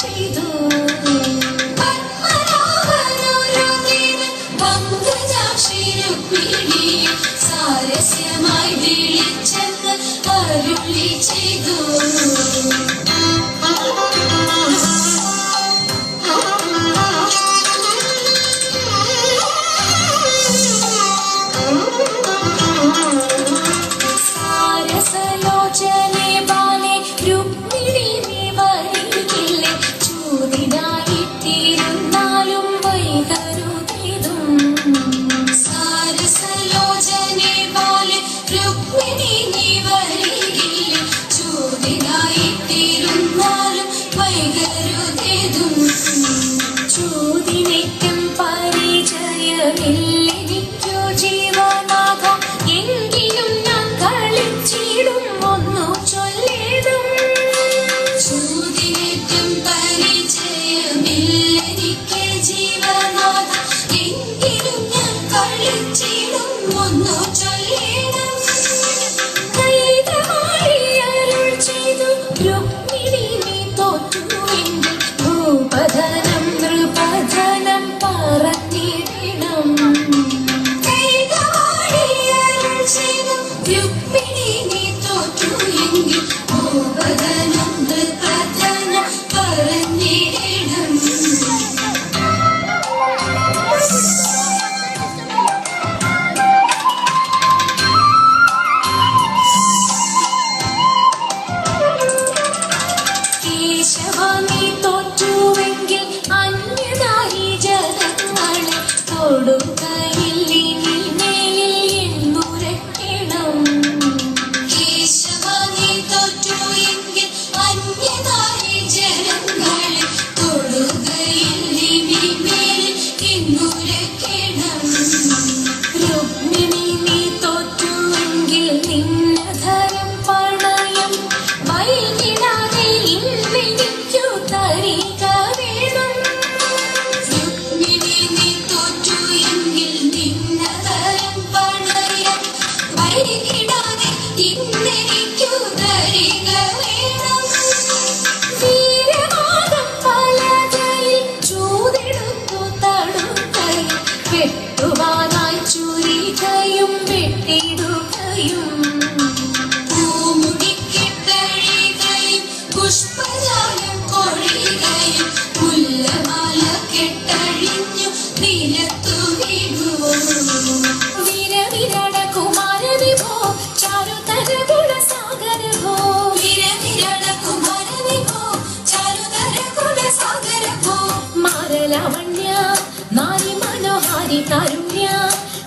ചെയ്തു. സാരസ്യമായി വിളിച്ചെന്ന് അരുളി ചെയ്തു.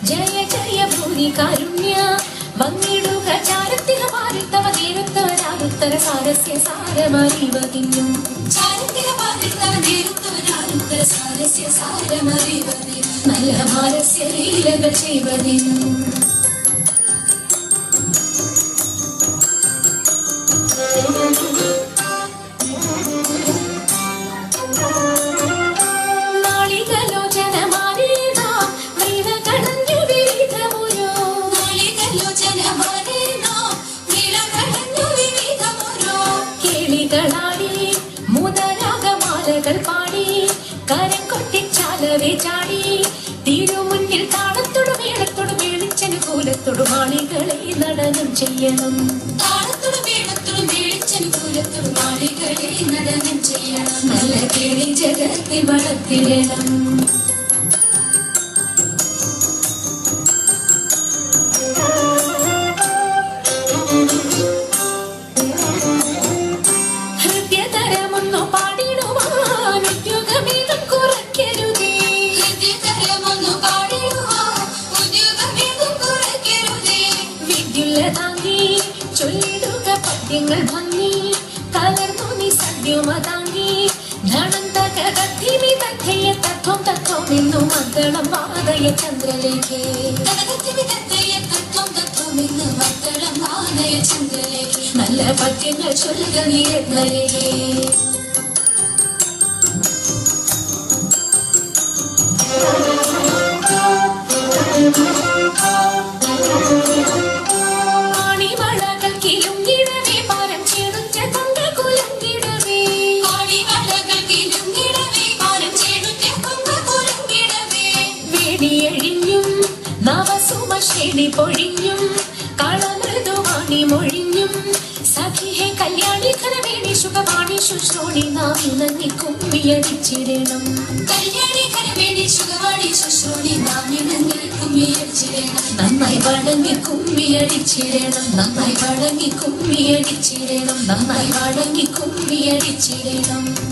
ജയ ജയ ഭൂരി കാരുണ്യ വന്നിടുക ചാരത്തിന പാരിത്തവ നേരുത്തവരാരുത്തര സാരസ്യ സാരമറിവതിന്നും ചാരത്തിന പാരിത്തവ നേരുത്തവരാരുത്തര സാരസ്യ സാരമറിവതി നല്ല മാനസ്യ ലീലകൾ ചെയ്വതിന്നും ചാടി തിരുമുന്നിൽ താളത്തോടും മേളത്തോടും മേളിച്ചനുകൂലത്തോടും ആളികളെ നടനം ചെയ്യണം. താളത്തോടും മേളത്തോടും മേളിച്ചനുകൂലത്തോടും ആളികളെ നടനം ചെയ്യണം. നല്ല കേളി ജഗത്തിൽ വളർത്തിടണം. ഭംഗി കലർന്നു നീ സദ്യമതാങ്ങി ധനം തകർത്തിനി തഥയ തത്വം തത്വം നിന്നു മദ്ദളം വാദയ ചന്ദ്രലേഖേ മദ്ദളം വാദയ ചന്ദ്രലേഖേ നല്ല പദ്യങ്ങൾ ചൊല്ലുക നീരത്നലേഖേ ിടവേ പൊഴിഞ്ഞും കളമൃദുവാണി മൊഴിഞ്ഞും സഖിഹേ കല്യാണി ഖരവേണി ശുഭവാണി ശുശ്രൂണി നാം ഇണങ്ങി കുമ്മിയടിച്ചിടണം. കല്യാണി കരവേണി സുഖവാണി ശുശ്രൂണി നാം ഇണങ്ങി കുമ്മിയടിച്ചിടണം. നന്നായി വഴങ്ങി കുമ്മിയടിച്ചിടണം. നന്നായി വഴങ്ങി കുമ്മിയടിച്ചിടണം. നന്നായി വഴങ്ങി കുമ്മിയടിച്ചിടണം.